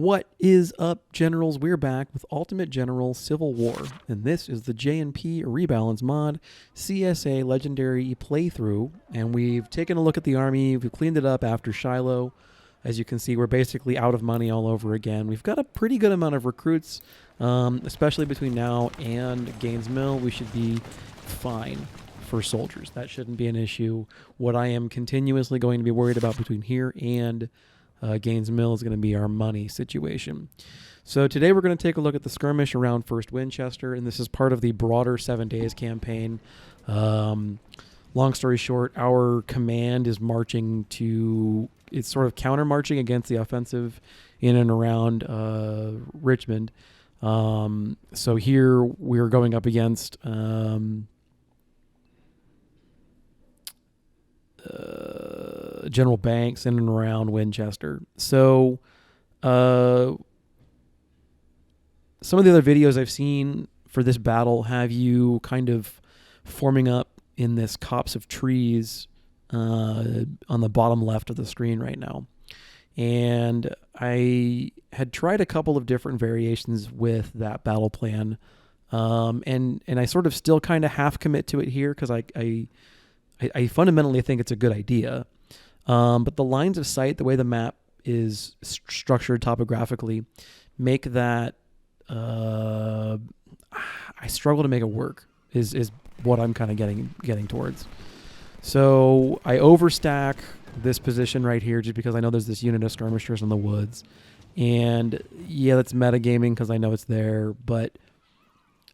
What is up, Generals? We're back with Ultimate General Civil War, and this is the J&P Rebalance mod CSA Legendary playthrough, and we've taken a look at the army, we've cleaned it up after Shiloh. As you can see, we're basically out of money all over again. We've got a pretty good amount of recruits, especially between now and Gaines Mill. We should be fine for soldiers. That shouldn't be an issue. What I am continuously going to be worried about between here and Gaines Mill is going to be our money situation. So today we're going to take a look at the skirmish around First Winchester, and this is part of the broader 7 days campaign. Long story short, our command is marching to, it's sort of counter-marching against the offensive in and around Richmond. So here we're going up against General Banks in and around Winchester. So some of the other videos I've seen for this battle have you kind of forming up in this copse of trees on the bottom left of the screen right now. And I had tried a couple of different variations with that battle plan. And I sort of still kind of half commit to it here because I fundamentally think it's a good idea. But the lines of sight, the way the map is structured topographically, make that I struggle to make it work is what I'm kind of getting towards. So I overstack this position right here just because I know there's this unit of skirmishers in the woods. And yeah, that's metagaming because I know it's there, but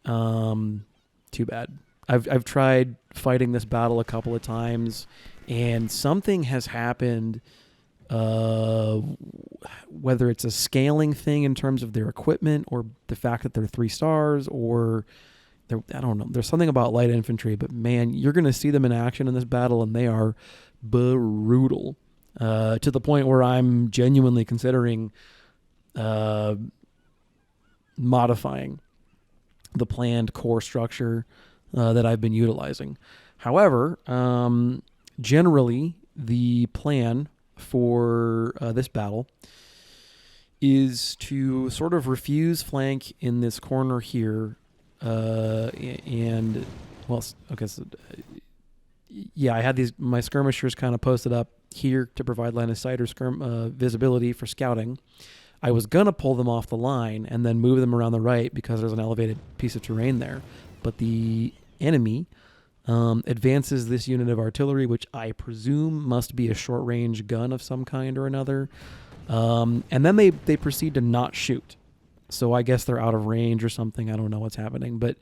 too bad. I've tried fighting this battle a couple of times, and something has happened, whether it's a scaling thing in terms of their equipment or the fact that they're 3 stars, or I don't know. There's something about light infantry, but man, you're going to see them in action in this battle, and they are brutal to the point where I'm genuinely considering modifying the planned core structure that I've been utilizing. However, generally, the plan for this battle is to sort of refuse flank in this corner here. And, well, okay, so, yeah, I had my skirmishers kind of posted up here to provide line of sight or visibility for scouting. I was going to pull them off the line and then move them around the right because there's an elevated piece of terrain there. But the enemy advances this unit of artillery, which I presume must be a short-range gun of some kind or another. And then they proceed to not shoot. So I guess they're out of range or something. I don't know what's happening. But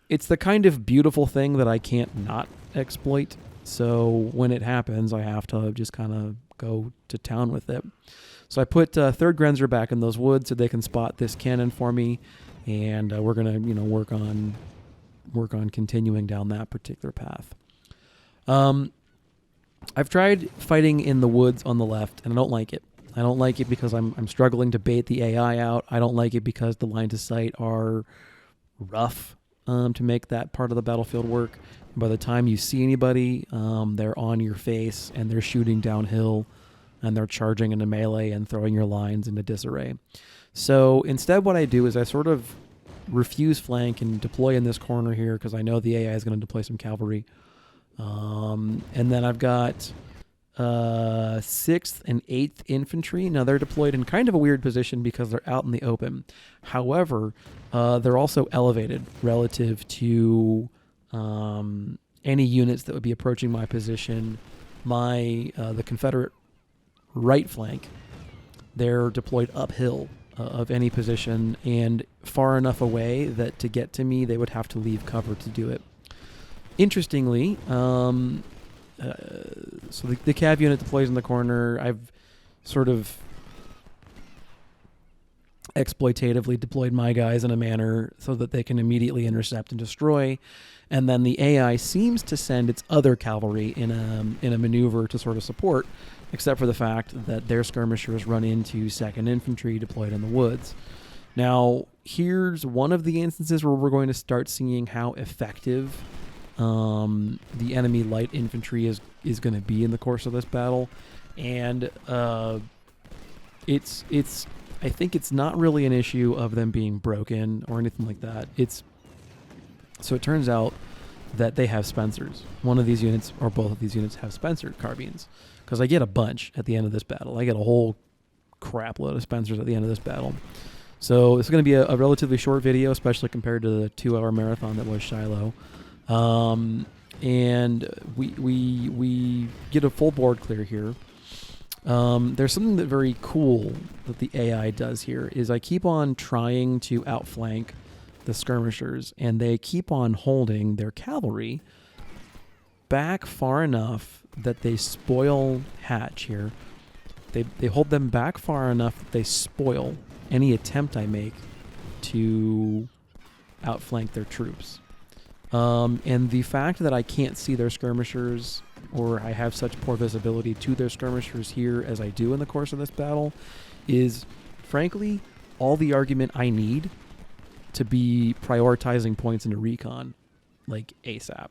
it's the kind of beautiful thing that I can't not exploit. So when it happens, I have to just kind of go to town with it. So I put 3rd Grenzer back in those woods so they can spot this cannon for me. And we're going to, work on continuing down that particular path. I've tried fighting in the woods on the left, and I don't like it. I don't like it because I'm struggling to bait the AI out. I don't like it because the lines of sight are rough to make that part of the battlefield work. By the time you see anybody, they're on your face, and they're shooting downhill, and they're charging into melee and throwing your lines into disarray. So instead what I do is I sort of refuse flank and deploy in this corner here because I know the AI is going to deploy some cavalry. And then I've got 6th and 8th infantry. Now they're deployed in kind of a weird position because they're out in the open. However, they're also elevated relative to any units that would be approaching my position. The Confederate right flank, they're deployed uphill of any position and far enough away that to get to me, they would have to leave cover to do it. Interestingly, so the cav unit deploys in the corner. I've sort of exploitatively deployed my guys in a manner so that they can immediately intercept and destroy. And then the AI seems to send its other cavalry in a maneuver to sort of support, except for the fact that their skirmishers run into 2nd Infantry deployed in the woods. Now, here's one of the instances where we're going to start seeing how effective the enemy light infantry is going to be in the course of this battle. And it's I think it's not really an issue of them being broken or anything like that. So it turns out that they have Spencers. One of these units, or both of these units, have Spencer carbines. Because I get a bunch at the end of this battle. I get a whole crap load of Spencers at the end of this battle. So it's going to be a relatively short video, especially compared to the 2-hour marathon that was Shiloh. And we get a full board clear here. There's something that very cool that the AI does here is I keep on trying to outflank the skirmishers, and they keep on holding their cavalry back far enough that they spoil Hatch here. They hold them back far enough that they spoil any attempt I make to outflank their troops. And the fact that I can't see their skirmishers, or I have such poor visibility to their skirmishers here as I do in the course of this battle, is frankly all the argument I need to be prioritizing points into recon, like ASAP.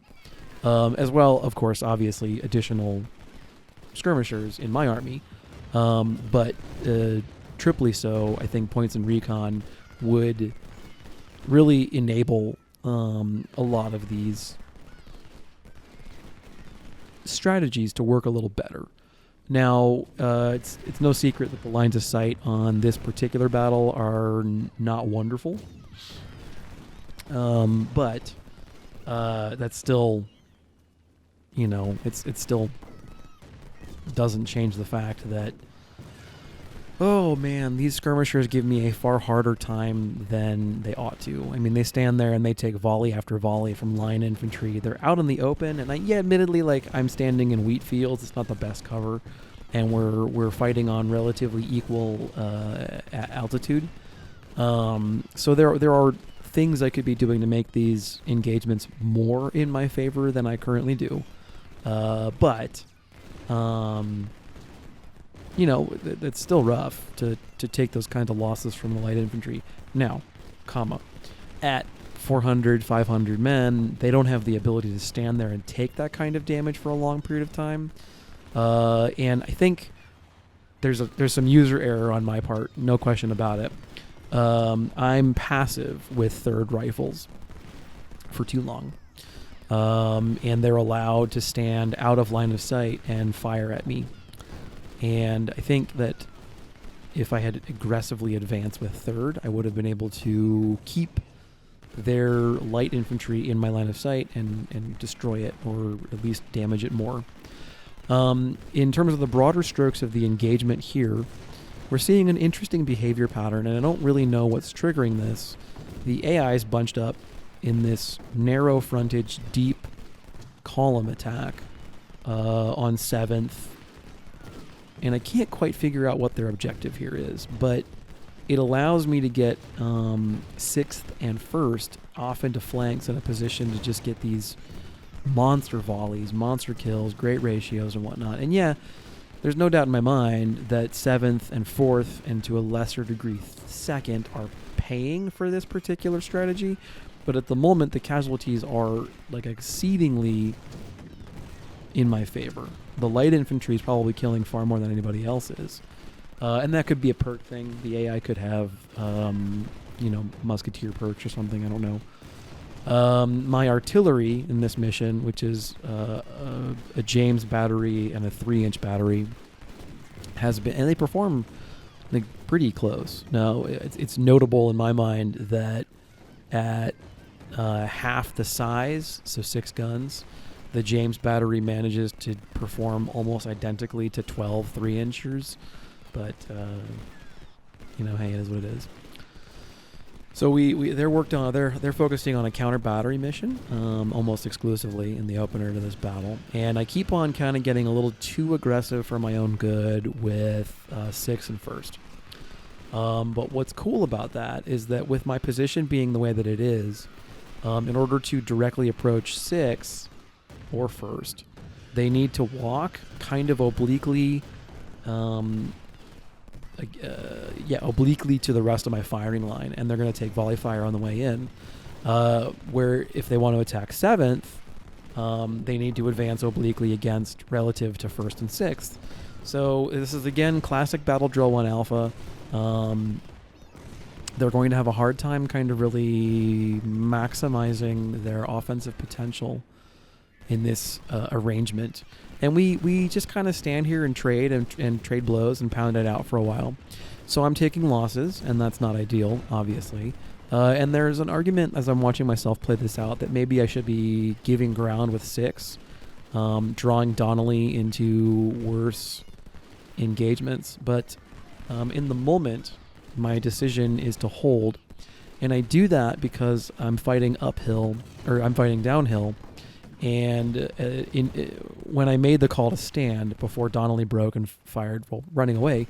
As well, of course, obviously, additional skirmishers in my army. But triply so, I think points in recon would really enable a lot of these strategies to work a little better. Now, it's no secret that the lines of sight on this particular battle are not wonderful. But that's still, it still doesn't change the fact that, oh man, these skirmishers give me a far harder time than they ought to. I mean, they stand there and they take volley after volley from line infantry. They're out in the open, and admittedly, I'm standing in wheat fields. It's not the best cover, and we're fighting on relatively equal altitude. So there are things I could be doing to make these engagements more in my favor than I currently do. But it's still rough to take those kinds of losses from the light infantry. Now, at 400, 500 men, they don't have the ability to stand there and take that kind of damage for a long period of time. And I think there's some user error on my part, no question about it. I'm passive with third rifles for too long. And they're allowed to stand out of line of sight and fire at me. And I think that if I had aggressively advanced with third, I would have been able to keep their light infantry in my line of sight and destroy it, or at least damage it more. In terms of the broader strokes of the engagement here, we're seeing an interesting behavior pattern, and I don't really know what's triggering this. The AI is bunched up in this narrow frontage, deep column attack on 7th, and I can't quite figure out what their objective here is, but it allows me to get 6th and 1st off into flanks in a position to just get these monster volleys, monster kills, great ratios and whatnot. And yeah, there's no doubt in my mind that 7th and 4th, and to a lesser degree 2nd, are paying for this particular strategy. But at the moment, the casualties are exceedingly in my favor. The light infantry is probably killing far more than anybody else is. And that could be a perk thing. The AI could have, musketeer perks or something. I don't know. My artillery in this mission, which is a James battery and a 3-inch battery, has been, and they perform pretty close. Now, it's notable in my mind that at half the size, so 6 guns, the James battery manages to perform almost identically to 12 3-inchers. But, hey, it is what it is. So they're focusing on a counter battery mission, almost exclusively in the opener to this battle. And I keep on kind of getting a little too aggressive for my own good with 6th and 1st. But what's cool about that is that with my position being the way that it is, in order to directly approach 6th or 1st, they need to walk kind of obliquely, obliquely to the rest of my firing line, and they're going to take volley fire on the way in. Where if they want to attack 7th, they need to advance obliquely against relative to 1st and 6th. So this is, again, classic Battle Drill 1 Alpha. They're going to have a hard time kind of really maximizing their offensive potential in this arrangement. And we just kind of stand here and trade blows and pound it out for a while. So I'm taking losses, and that's not ideal, obviously. And there's an argument, as I'm watching myself play this out, that maybe I should be giving ground with 6, drawing Donnelly into worse engagements. But in the moment, my decision is to hold. And I do that because I'm fighting uphill, or I'm fighting downhill. And when I made the call to stand before Donnelly broke and fired while running away,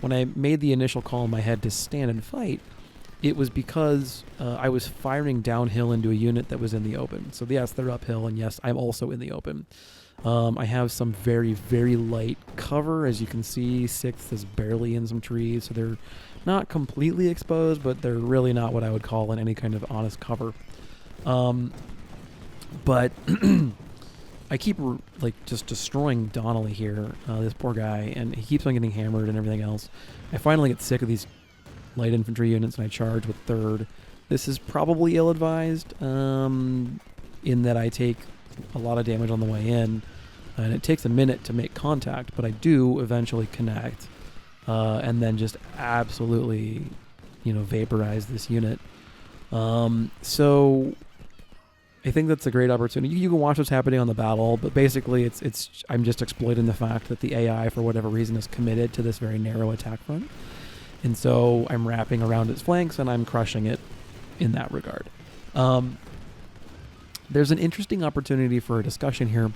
when I made the initial call in my head to stand and fight, it was because I was firing downhill into a unit that was in the open. So yes, they're uphill, and yes, I'm also in the open. I have some very, very light cover. As you can see, 6th is barely in some trees, so they're not completely exposed, but they're really not what I would call in any kind of honest cover. But I keep just destroying Donnelly here, this poor guy, and he keeps on getting hammered and everything else. I finally get sick of these light infantry units, and I charge with 3rd. This is probably ill-advised, in that I take a lot of damage on the way in, and it takes a minute to make contact, but I do eventually connect, and then just absolutely, vaporize this unit. So I think that's a great opportunity. You can watch what's happening on the battle, but basically I'm just exploiting the fact that the AI, for whatever reason, is committed to this very narrow attack front. And so I'm wrapping around its flanks, and I'm crushing it in that regard. There's an interesting opportunity for a discussion here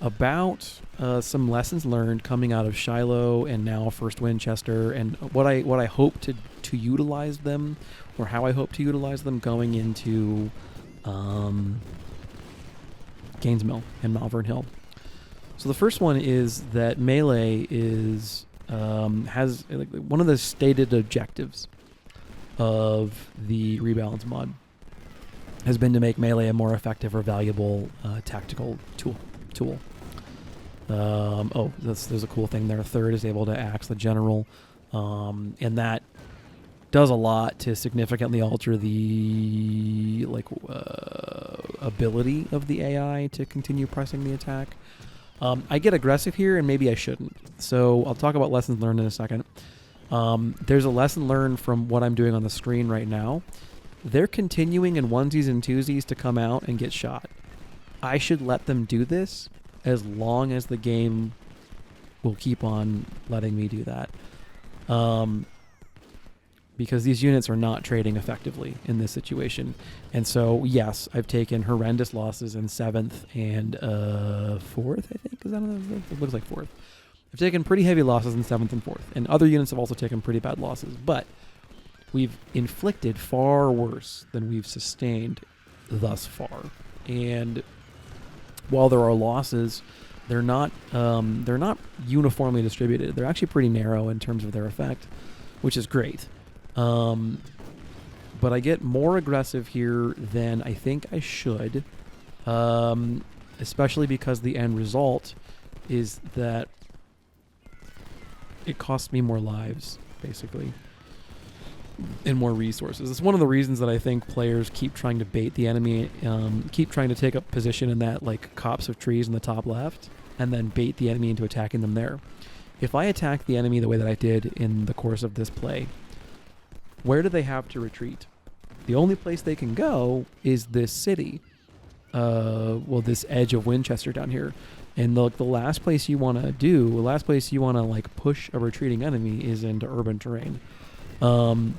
about some lessons learned coming out of Shiloh and now First Winchester, and what I hope to utilize them, or how I hope to utilize them going into Gaines Mill and Malvern Hill. So the first one is that melee has one of the stated objectives of the rebalance mod has been to make melee a more effective or valuable tactical tool. There's a cool thing there. 3rd is able to axe the general, and that does a lot to significantly alter the ability of the AI to continue pressing the attack. I get aggressive here, and maybe I shouldn't. So I'll talk about lessons learned in a second. There's a lesson learned from what I'm doing on the screen right now. They're continuing in onesies and twosies to come out and get shot. I should let them do this as long as the game will keep on letting me do that. Because these units are not trading effectively in this situation. And so, yes, I've taken horrendous losses in 7th and 4th, I think. It looks like 4th. I've taken pretty heavy losses in 7th and 4th. And other units have also taken pretty bad losses. But we've inflicted far worse than we've sustained thus far. And while there are losses, they're not uniformly distributed. They're actually pretty narrow in terms of their effect, which is great. But I get more aggressive here than I think I should, especially because the end result is that it costs me more lives, basically, and more resources. It's one of the reasons that I think players keep trying to bait the enemy, keep trying to take up position in that copse of trees in the top left, and then bait the enemy into attacking them there. If I attack the enemy the way that I did in the course of this play, where do they have to retreat? The only place they can go is this city. This edge of Winchester down here. And the last place you want to push a retreating enemy is into urban terrain. And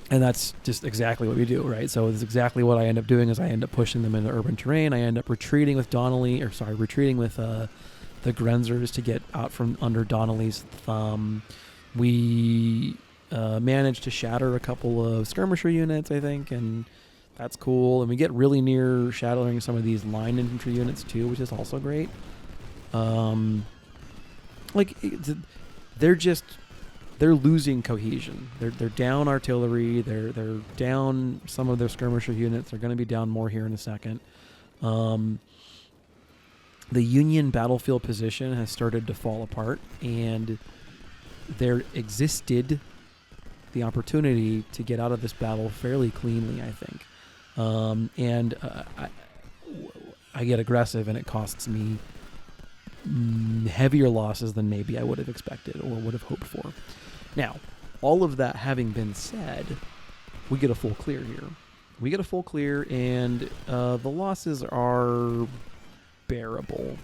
that's just exactly what we do, right? So it's exactly what I end up doing is I end up pushing them into urban terrain. I end up retreating with the Grenzers to get out from under Donnelly's thumb. We managed to shatter a couple of skirmisher units, I think, and that's cool. And we get really near shattering some of these line infantry units too, which is also great. They're losing cohesion. They're down artillery. They're down some of their skirmisher units. They're going to be down more here in a second. the Union battlefield position has started to fall apart, and there existed the opportunity to get out of this battle fairly cleanly, I think. I get aggressive, and it costs me heavier losses than maybe I would have expected or would have hoped for. Now, all of that having been said, we get a full clear here. We get a full clear, and the losses are bearable.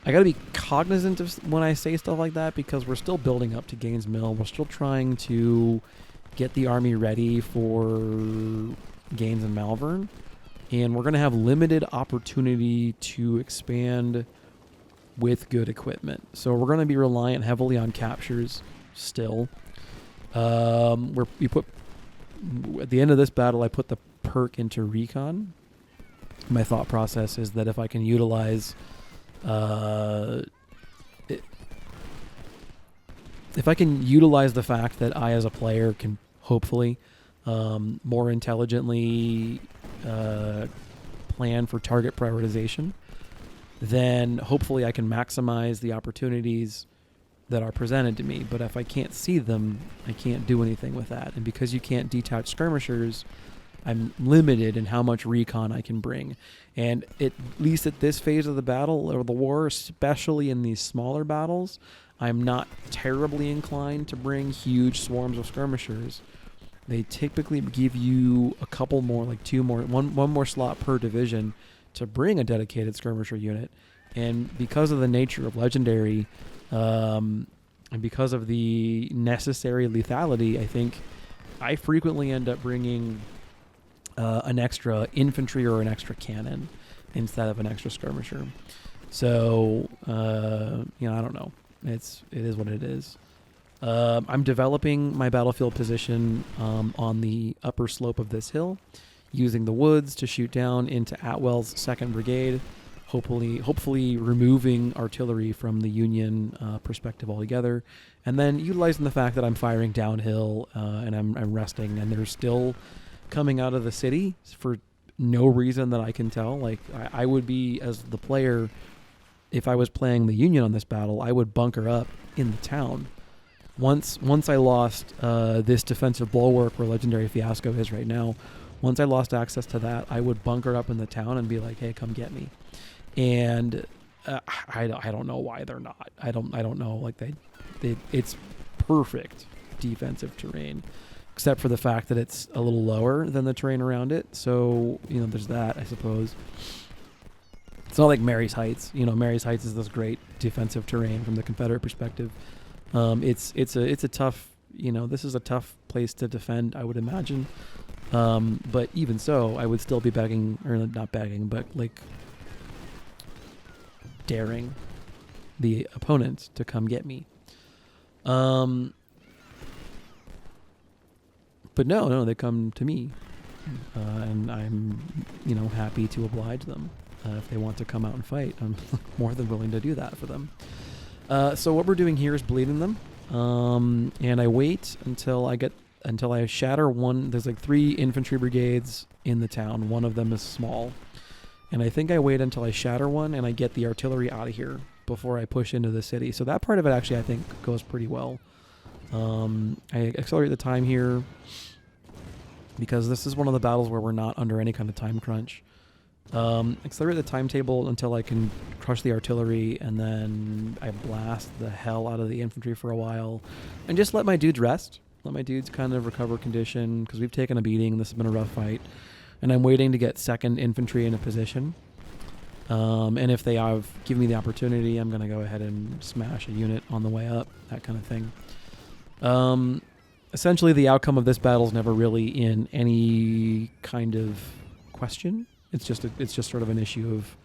I got to be cognizant of when I say stuff like that, because we're still building up to Gaines Mill. We're still trying to get the army ready for Gaines and Malvern, and we're going to have limited opportunity to expand with good equipment. So we're going to be reliant heavily on captures still. We put at the end of this battle, I put the perk into recon. My thought process is that if I can utilize the fact that I as a player can hopefully more intelligently plan for target prioritization, then hopefully I can maximize the opportunities that are presented to me. But if I can't see them, I can't do anything with that. And because you can't detach skirmishers, I'm limited in how much recon I can bring. And at least at this phase of the battle or the war, especially in these smaller battles, I'm not terribly inclined to bring huge swarms of skirmishers. They typically give you a couple more, like one more slot per division to bring a dedicated skirmisher unit. And because of the nature of Legendary, and because of the necessary lethality, I think I frequently end up bringing an extra infantry or an extra cannon instead of an extra skirmisher. So, I don't know. It is what it is. I'm developing my battlefield position on the upper slope of this hill, using the woods to shoot down into Atwell's 2nd Brigade, hopefully removing artillery from the Union perspective altogether, and then utilizing the fact that I'm firing downhill and I'm resting, and they're still coming out of the city for no reason that I can tell. Like, I would be, as the player, if I was playing the Union on this battle, I would bunker up in the town. Once I lost this defensive bulwark where Legendary Fiasco is right now, once I lost access to that, I would bunker up in the town and be like, "Hey, come get me." And I don't know why they're not. I don't know. Like it's perfect defensive terrain, except for the fact that it's a little lower than the terrain around it. So there's that, I suppose. It's not like Mary's Heights. Mary's Heights is this great defensive terrain from the Confederate perspective. It's a tough. This is a tough place to defend, I would imagine. But even so, I would still be begging, or not begging, but like daring the opponent to come get me. But no, they come to me, and I'm, happy to oblige them. If they want to come out and fight, I'm more than willing to do that for them. So what we're doing here is bleeding them, and I wait until I shatter one. There's like 3 infantry brigades in the town. One of them is small. And I think I wait until I shatter one and I get the artillery out of here before I push into the city. So that part of it actually, I think, goes pretty well. I accelerate the time here because this is one of the battles where we're not under any kind of time crunch. Accelerate the timetable until I can crush the artillery, and then I blast the hell out of the infantry for a while and just let my dudes rest. Let my dudes kind of recover condition, because we've taken a beating. This has been a rough fight. And I'm waiting to get 2nd Infantry in a position. And if they have given me the opportunity, I'm going to go ahead and smash a unit on the way up, that kind of thing. Essentially, the outcome of this battle is never really in any kind of question. It's just sort of an issue of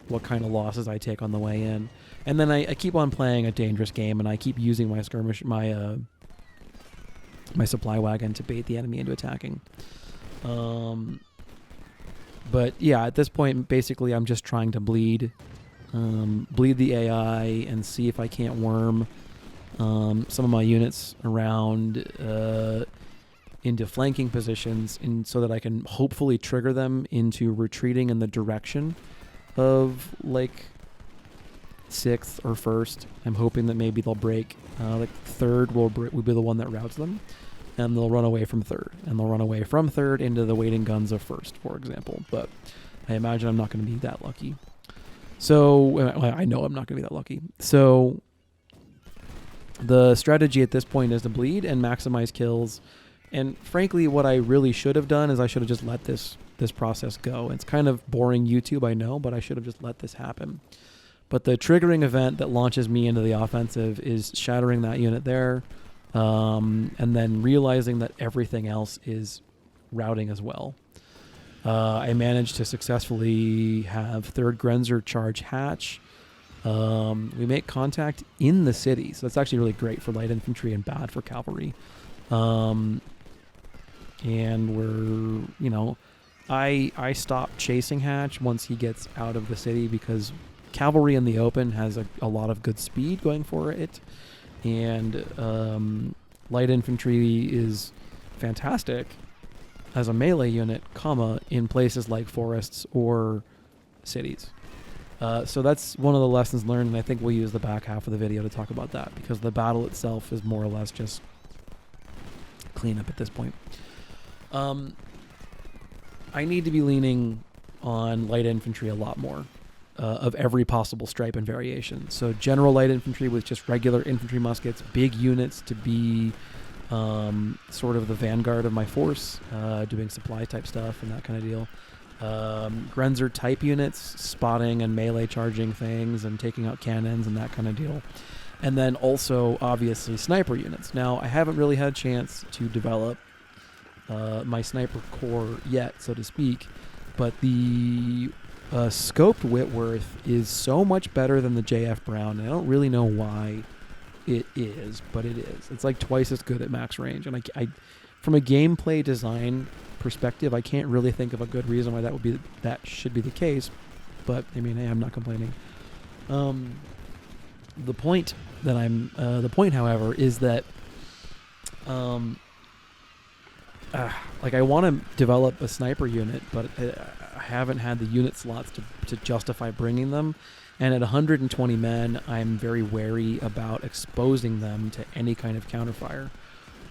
what kind of losses I take on the way in. And then I keep on playing a dangerous game, and I keep using my my supply wagon to bait the enemy into attacking. But yeah, at this point, basically, I'm just trying to bleed the AI and see if I can't worm some of my units around into flanking positions, so that I can hopefully trigger them into retreating in the direction of like 6th or 1st. I'm hoping that maybe they'll break. Like 3rd will be the one that routes them, and they'll run away from 3rd, and they'll run away from 3rd into the waiting guns of 1st, for example. But I imagine I'm not going to be that lucky. So I know I'm not going to be that lucky. So the strategy at this point is to bleed and maximize kills. And frankly, what I really should have done is I should have just let this process go. It's kind of boring YouTube, I know, but I should have just let this happen. But the triggering event that launches me into the offensive is shattering that unit there, and then realizing that everything else is routing as well. I managed to successfully have 3rd Grenzer charge hatch. We make contact in the city, so that's actually really great for light infantry and bad for cavalry. And we're, I stop chasing hatch once he gets out of the city, because cavalry in the open has a lot of good speed going for it, and light infantry is fantastic as a melee unit, in places like forests or cities. So that's one of the lessons learned, and I think we'll use the back half of the video to talk about that, because the battle itself is more or less just cleanup at this point. I need to be leaning on light infantry a lot more, of every possible stripe and variation. So general light infantry with just regular infantry muskets, big units to be sort of the vanguard of my force, doing supply type stuff and that kind of deal. Grenzer type units, spotting and melee charging things and taking out cannons and that kind of deal. And then also, obviously, sniper units. Now, I haven't really had a chance to develop my sniper corps yet, so to speak, but the scoped Whitworth is so much better than the JF Brown, and I don't really know why it is, but it is. It's like twice as good at max range, and I from a gameplay design perspective, I can't really think of a good reason why that should be the case, but I mean, hey, I'm not complaining. The point, however, is that I want to develop a sniper unit, but I haven't had the unit slots to justify bringing them. And at 120 men, I'm very wary about exposing them to any kind of counterfire.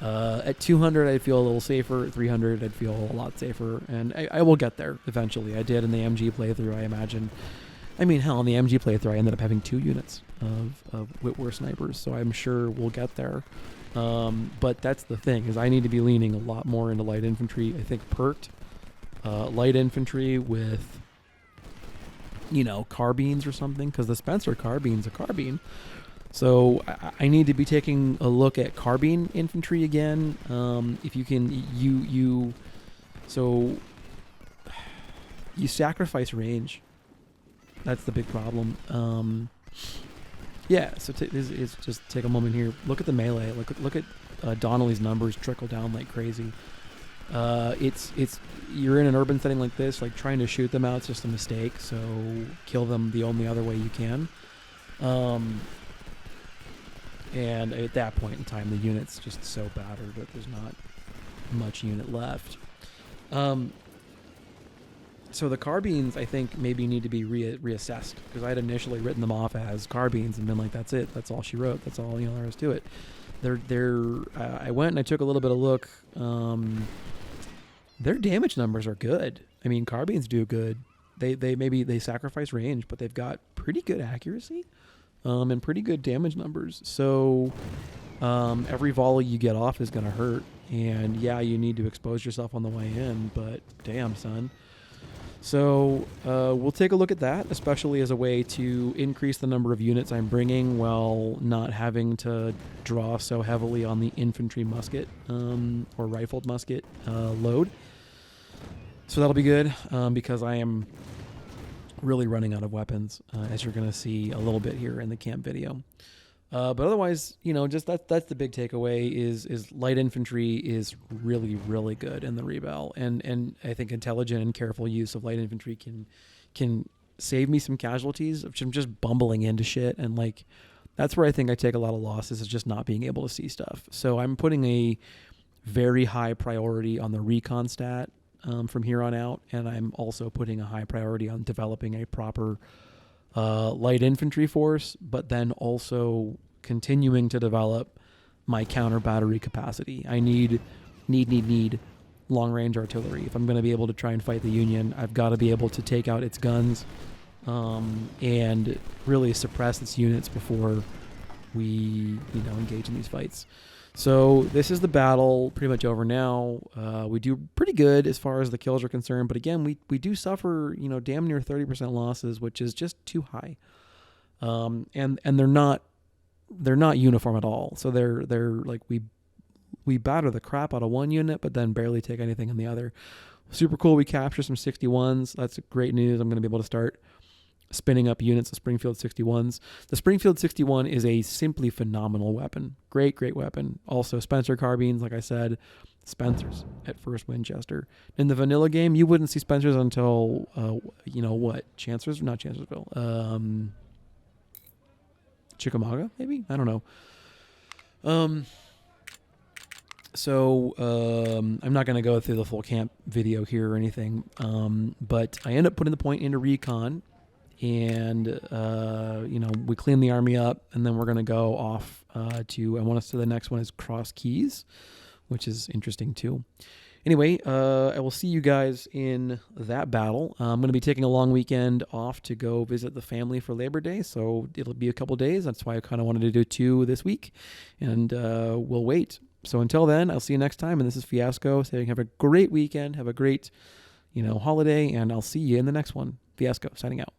At 200, I'd feel a little safer. At 300, I'd feel a lot safer. And I will get there eventually. I did in the MG playthrough, I imagine. I mean, hell, in the MG playthrough, I ended up having 2 units of Whitworth snipers, so I'm sure we'll get there. But that's the thing, is I need to be leaning a lot more into light infantry. I think perked light infantry with, carbines or something, because the Spencer carbine's a carbine. So I need to be taking a look at carbine infantry again. If you can, so you sacrifice range. That's the big problem. Yeah, so it's just take a moment here. Look at the melee. Look at Donnelly's numbers trickle down like crazy. You're in an urban setting like this, like trying to shoot them out is just a mistake. So kill them the only other way you can. And at that point in time, the unit's just so battered that there's not much unit left. So the carbines, I think, maybe need to be reassessed, because I had initially written them off as carbines and been like, that's it. That's all she wrote. That's all there is to it. I went and I took a little bit of look. Their damage numbers are good. I mean, carbines do good. They sacrifice range, but they've got pretty good accuracy, and pretty good damage numbers. So every volley you get off is going to hurt. And yeah, you need to expose yourself on the way in, but damn, son. So we'll take a look at that, especially as a way to increase the number of units I'm bringing while not having to draw so heavily on the infantry musket or rifled musket load. So that'll be good, because I am really running out of weapons, as you're going to see a little bit here in the camp video. But otherwise, just that's the big takeaway is light infantry is really, really good in the rebel. And I think intelligent and careful use of light infantry can save me some casualties of just bumbling into shit. And that's where I think I take a lot of losses, is just not being able to see stuff. So I'm putting a very high priority on the recon stat, from here on out, and I'm also putting a high priority on developing a proper light infantry force, but then also continuing to develop my counter battery capacity. I need long range artillery. If I'm going to be able to try and fight the Union, I've got to be able to take out its guns and really suppress its units before we engage in these fights. So this is the battle, pretty much over now. We do pretty good as far as the kills are concerned, but again, we do suffer damn near 30% losses, which is just too high. And they're not uniform at all. So they're like we batter the crap out of one unit, but then barely take anything in the other. Super cool. We capture some 61s. That's great news. I'm going to be able to start spinning up units of Springfield 61s. The Springfield 61 is a simply phenomenal weapon. Great weapon. Also, Spencer carbines, like I said, Spencers at 1st Winchester. In the vanilla game, you wouldn't see Spencers until, Chancellorsville? Chickamauga, maybe? I don't know. So I'm not going to go through the full camp video here or anything, but I end up putting the point into recon. And, we clean the army up, and then we're going to go off I want us to the next one is Cross Keys, which is interesting too. Anyway, I will see you guys in that battle. I'm going to be taking a long weekend off to go visit the family for Labor Day, so it'll be a couple days. That's why I kind of wanted to do 2 this week, and we'll wait. So until then, I'll see you next time, and this is Fiasco saying have a great weekend, have a great, holiday, and I'll see you in the next one. Fiasco, signing out.